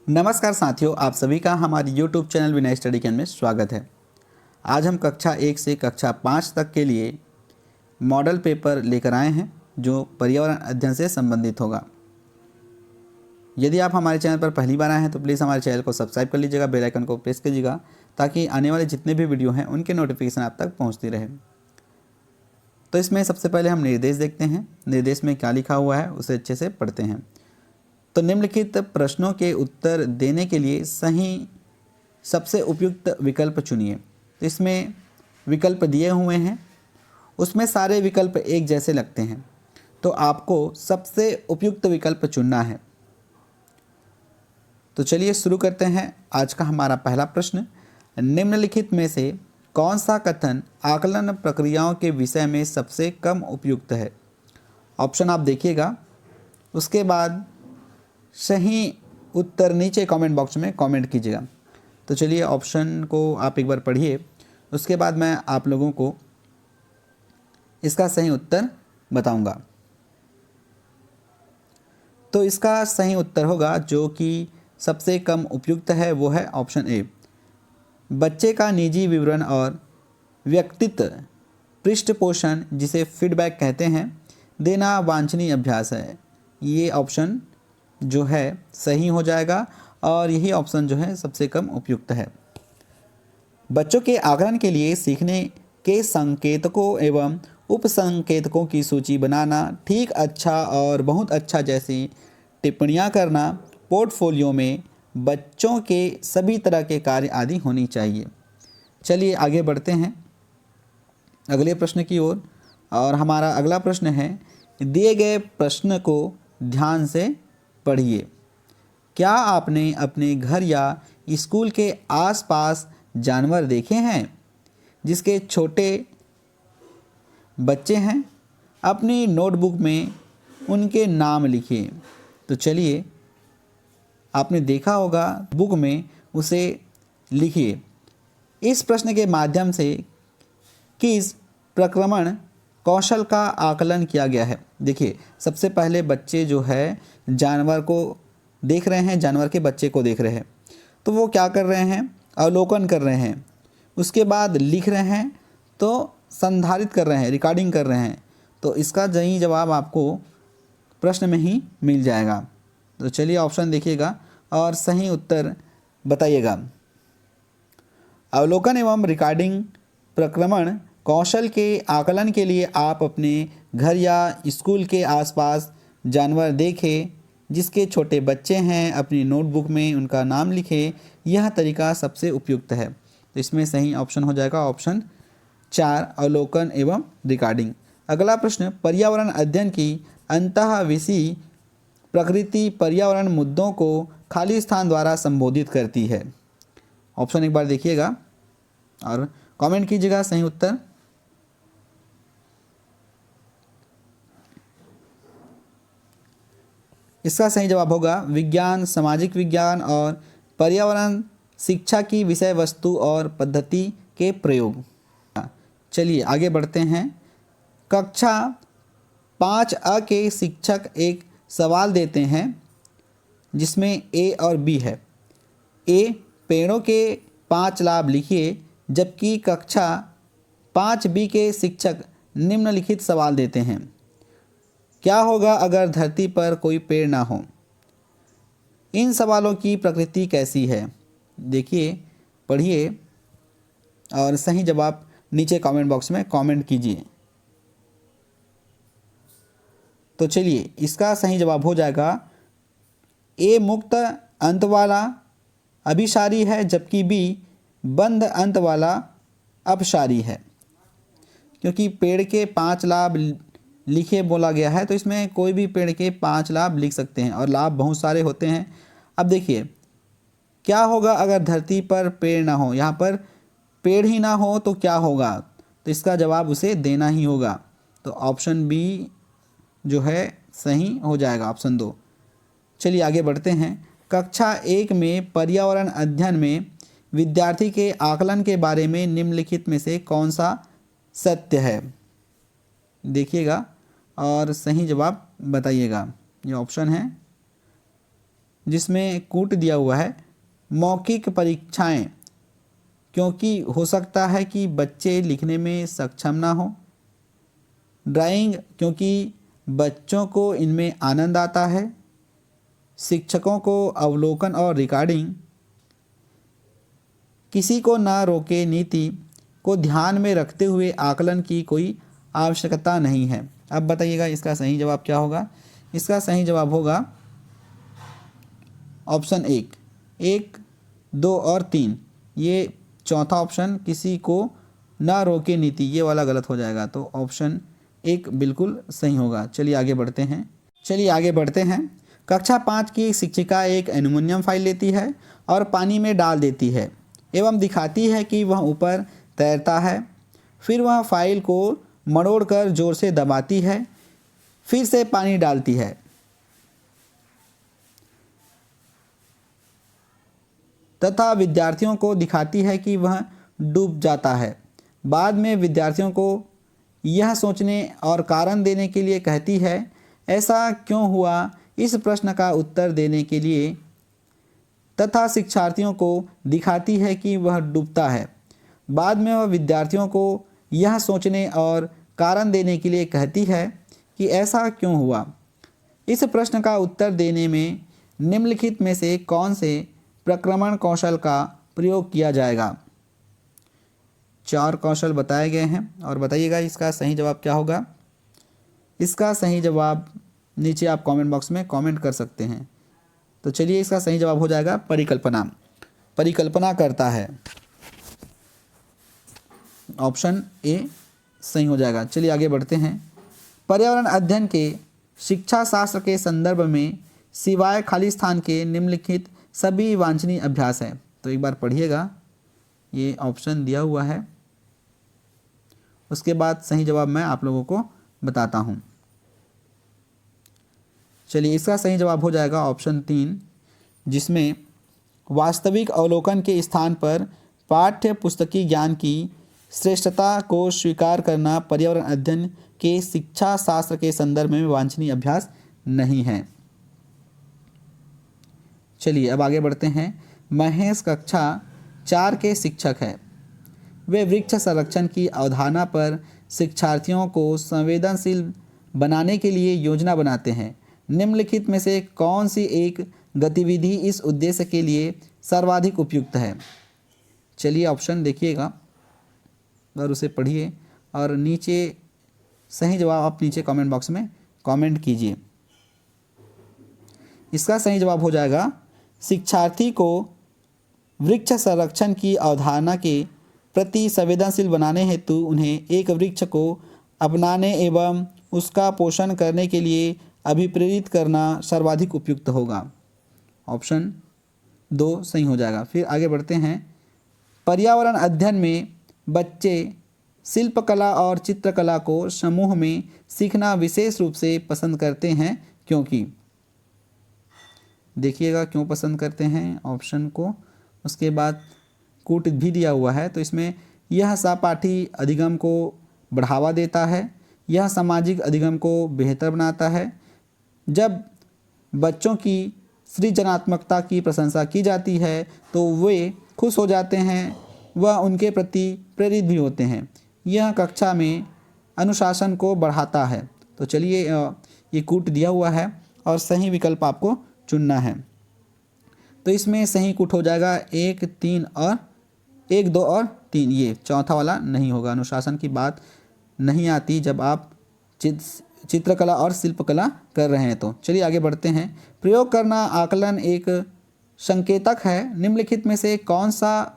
नमस्कार साथियों, आप सभी का हमारे YouTube channel Vinay study can में स्वागत है। आज हम कक्षा 1 से कक्षा 5 तक के लिए मॉडल पेपर लेकर आए हैं जो पर्यावरण अध्ययन से संबंधित होगा। यदि आप हमारे चैनल पर पहली बार आए हैं तो प्लीज़ हमारे चैनल को सब्सक्राइब कर लीजिएगा, बेल आइकन को प्रेस कीजिएगा ताकि आने वाले जितने भी वीडियो हैं उनके नोटिफिकेशन आप तक पहुँचती रहे। तो इसमें सबसे पहले हम निर्देश देखते हैं। निर्देश में क्या लिखा हुआ है उसे अच्छे से पढ़ते हैं। तो निम्नलिखित प्रश्नों के उत्तर देने के लिए सही सबसे उपयुक्त विकल्प चुनिए। तो इसमें विकल्प दिए हुए हैं, उसमें सारे विकल्प एक जैसे लगते हैं, तो आपको सबसे उपयुक्त विकल्प चुनना है। तो चलिए शुरू करते हैं। आज का हमारा पहला प्रश्न, निम्नलिखित में से कौन सा कथन आकलन प्रक्रियाओं के विषय में सबसे कम उपयुक्त है? ऑप्शन आप देखिएगा, उसके बाद सही उत्तर नीचे कमेंट बॉक्स में कमेंट कीजिएगा। तो चलिए ऑप्शन को आप एक बार पढ़िए, उसके बाद मैं आप लोगों को इसका सही उत्तर बताऊंगा। तो इसका सही उत्तर होगा जो कि सबसे कम उपयुक्त है, वो है ऑप्शन ए। बच्चे का निजी विवरण और व्यक्तित्व पृष्ठपोषण, जिसे फीडबैक कहते हैं, देना वांछनीय अभ्यास है। ये ऑप्शन जो है सही हो जाएगा और यही ऑप्शन जो है सबसे कम उपयुक्त है। बच्चों के आकलन के लिए सीखने के संकेतकों एवं उपसंकेतकों की सूची बनाना, ठीक, अच्छा और बहुत अच्छा जैसी टिप्पणियां करना, पोर्टफोलियो में बच्चों के सभी तरह के कार्य आदि होनी चाहिए। चलिए आगे बढ़ते हैं अगले प्रश्न की ओर। और हमारा अगला प्रश्न है, दिए गए प्रश्न को ध्यान से पढ़िए। क्या आपने अपने घर या स्कूल के आसपास जानवर देखे हैं जिसके छोटे बच्चे हैं? अपनी नोटबुक में उनके नाम लिखिए। तो चलिए, आपने देखा होगा, बुक में उसे लिखिए। इस प्रश्न के माध्यम से किस प्रक्रमण कौशल का आकलन किया गया है? देखिए, सबसे पहले बच्चे जो है जानवर को देख रहे हैं, जानवर के बच्चे को देख रहे हैं, तो वो क्या कर रहे हैं? अवलोकन कर रहे हैं। उसके बाद लिख रहे हैं, तो संधारित कर रहे हैं, रिकॉर्डिंग कर रहे हैं। तो इसका सही जवाब आपको प्रश्न में ही मिल जाएगा। तो चलिए ऑप्शन देखिएगा और सही उत्तर बताइएगा। अवलोकन एवं रिकॉर्डिंग प्रक्रमण कौशल के आकलन के लिए आप अपने घर या स्कूल के आसपास जानवर देखें जिसके छोटे बच्चे हैं, अपनी नोटबुक में उनका नाम लिखें। यह तरीका सबसे उपयुक्त है। तो इसमें सही ऑप्शन हो जाएगा ऑप्शन 4, अवलोकन एवं रिकॉर्डिंग। अगला प्रश्न, पर्यावरण अध्ययन की अंतःविषयी प्रकृति पर्यावरण मुद्दों को खाली स्थान द्वारा संबोधित करती है। ऑप्शन एक बार देखिएगा और कमेंट कीजिएगा सही उत्तर। इसका सही जवाब होगा विज्ञान, सामाजिक विज्ञान और पर्यावरण शिक्षा की विषय वस्तु और पद्धति के प्रयोग। चलिए आगे बढ़ते हैं। कक्षा 5A के शिक्षक एक सवाल देते हैं जिसमें ए और बी है। ए, पेड़ों के 5 लाभ लिखिए, जबकि कक्षा 5B के शिक्षक निम्नलिखित सवाल देते हैं। क्या होगा अगर धरती पर कोई पेड़ ना हो? इन सवालों की प्रकृति कैसी है? देखिए, पढ़िए और सही जवाब नीचे कमेंट बॉक्स में कमेंट कीजिए। तो चलिए, इसका सही जवाब हो जाएगा ए, मुक्त अंत वाला अभिसारी है, जबकि बी, बंद अंत वाला अपसारी है। क्योंकि पेड़ के 5 लाभ लिखे बोला गया है, तो इसमें कोई भी पेड़ के 5 लाभ लिख सकते हैं और लाभ बहुत सारे होते हैं। अब देखिए, क्या होगा अगर धरती पर पेड़ ना हो? यहाँ पर पेड़ ही ना हो तो क्या होगा? तो इसका जवाब उसे देना ही होगा। तो ऑप्शन बी जो है सही हो जाएगा, ऑप्शन 2। चलिए आगे बढ़ते हैं। कक्षा 1 में पर्यावरण अध्ययन में विद्यार्थी के आकलन के बारे में निम्नलिखित में से कौन सा सत्य है? देखिएगा और सही जवाब बताइएगा। ये ऑप्शन है जिसमें कूट दिया हुआ है मौखिक परीक्षाएं, क्योंकि हो सकता है कि बच्चे लिखने में सक्षम ना हो। ड्राइंग, क्योंकि बच्चों को इनमें आनंद आता है। शिक्षकों को अवलोकन और रिकॉर्डिंग। किसी को ना रोके नीति को ध्यान में रखते हुए आकलन की कोई आवश्यकता नहीं है। अब बताइएगा इसका सही जवाब क्या होगा। इसका सही जवाब होगा ऑप्शन 1, 2 और 3। ये चौथा ऑप्शन किसी को ना रोके नीति, ये वाला गलत हो जाएगा, तो ऑप्शन 1 बिल्कुल सही होगा। चलिए आगे बढ़ते हैं। कक्षा 5 की शिक्षिका एक एल्युमिनियम फाइल लेती है और पानी में डाल देती है एवं दिखाती है कि वह ऊपर तैरता है। फिर वह फाइल को मरोड़कर जोर से दबाती है, फिर से पानी डालती है तथा विद्यार्थियों को दिखाती है कि वह डूब जाता है। बाद में विद्यार्थियों को यह सोचने और कारण देने के लिए कहती है। ऐसा क्यों हुआ, इस प्रश्न का उत्तर देने के लिए तथा शिक्षार्थियों को दिखाती है कि वह डूबता है। बाद में वह विद्यार्थियों को यह सोचने और कारण देने के लिए कहती है कि ऐसा क्यों हुआ। इस प्रश्न का उत्तर देने में निम्नलिखित में से कौन से प्रक्रमण कौशल का प्रयोग किया जाएगा। 4 कौशल बताए गए हैं और बताइएगा इसका सही जवाब क्या होगा। इसका सही जवाब नीचे आप कमेंट बॉक्स में कमेंट कर सकते हैं। तो चलिए इसका सही जवाब हो जाएगा परिकल्पना करता है। ऑप्शन ए सही हो जाएगा। चलिए आगे बढ़ते हैं। पर्यावरण अध्ययन के शिक्षा शास्त्र के संदर्भ में सिवाय खाली स्थान के निम्नलिखित सभी वांछनीय अभ्यास है। तो एक बार पढ़िएगा, ये ऑप्शन दिया हुआ है, उसके बाद सही जवाब मैं आप लोगों को बताता हूँ। चलिए इसका सही जवाब हो जाएगा ऑप्शन 3, जिसमें वास्तविक अवलोकन के स्थान पर पाठ्य पुस्तकीय ज्ञान की श्रेष्ठता को स्वीकार करना पर्यावरण अध्ययन के शिक्षा शास्त्र के संदर्भ में वांछनीय अभ्यास नहीं है। चलिए अब आगे बढ़ते हैं। महेश कक्षा 4 के शिक्षक है। वे वृक्ष संरक्षण की अवधारणा पर शिक्षार्थियों को संवेदनशील बनाने के लिए योजना बनाते हैं। निम्नलिखित में से कौन सी एक गतिविधि इस उद्देश्य के लिए सर्वाधिक उपयुक्त है। चलिए ऑप्शन देखिएगा और उसे पढ़िए और नीचे सही जवाब आप नीचे कमेंट बॉक्स में कमेंट कीजिए। इसका सही जवाब हो जाएगा शिक्षार्थी को वृक्ष संरक्षण की अवधारणा के प्रति संवेदनशील बनाने हेतु उन्हें एक वृक्ष को अपनाने एवं उसका पोषण करने के लिए अभिप्रेरित करना सर्वाधिक उपयुक्त होगा। ऑप्शन 2 सही हो जाएगा। फिर आगे बढ़ते हैं। पर्यावरण अध्ययन में बच्चे शिल्पकला और चित्रकला को समूह में सीखना विशेष रूप से पसंद करते हैं, क्योंकि देखिएगा क्यों पसंद करते हैं ऑप्शन को, उसके बाद कूट भी दिया हुआ है। तो इसमें यह सहपाठी अधिगम को बढ़ावा देता है, यह सामाजिक अधिगम को बेहतर बनाता है। जब बच्चों की सृजनात्मकता की प्रशंसा की जाती है तो वे खुश हो जाते हैं, वह उनके प्रति प्रेरित भी होते हैं। यह कक्षा में अनुशासन को बढ़ाता है। तो चलिए ये कूट दिया हुआ है और सही विकल्प आपको चुनना है। तो इसमें सही कूट हो जाएगा 1, 2 और 3। ये चौथा वाला नहीं होगा। अनुशासन की बात नहीं आती जब आप चित्रकला और शिल्पकला कर रहे हैं। तो चलिए आगे बढ़ते हैं। प्रयोग करना आकलन एक संकेतक है। निम्नलिखित में से कौन सा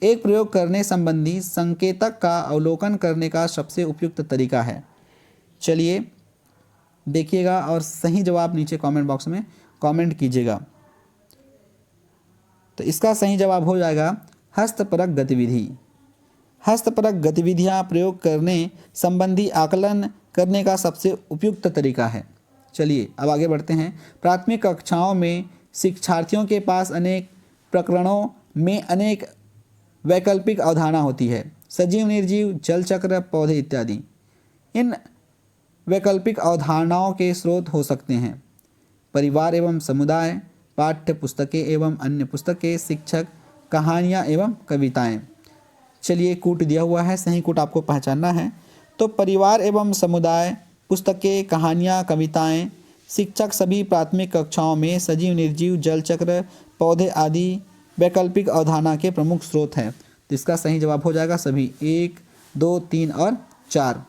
एक प्रयोग करने संबंधी संकेतक का अवलोकन करने का सबसे उपयुक्त तरीका है। चलिए देखिएगा और सही जवाब नीचे कमेंट बॉक्स में कमेंट कीजिएगा। तो इसका सही जवाब हो जाएगा हस्तपरक गतिविधि। हस्तपरक गतिविधियाँ प्रयोग करने संबंधी आकलन करने का सबसे उपयुक्त तरीका है। चलिए अब आगे बढ़ते हैं। प्राथमिक कक्षाओं में शिक्षार्थियों के पास अनेक प्रकरणों में अनेक वैकल्पिक अवधारणा होती है, सजीव निर्जीव, जल चक्र, पौधे इत्यादि। इन वैकल्पिक अवधारणाओं के स्रोत हो सकते हैं परिवार एवं समुदाय, पाठ्य पुस्तकें एवं अन्य पुस्तकें, शिक्षक, कहानियाँ एवं कविताएं। चलिए कूट दिया हुआ है, सही कूट आपको पहचानना है। तो परिवार एवं समुदाय, पुस्तकें, कहानियाँ, कविताएं, शिक्षक सभी प्राथमिक कक्षाओं में सजीव निर्जीव जल चक्र, पौधे आदि वैकल्पिक अवधारणा के प्रमुख स्रोत हैं। तो इसका सही जवाब हो जाएगा सभी 1, 2, 3 और 4।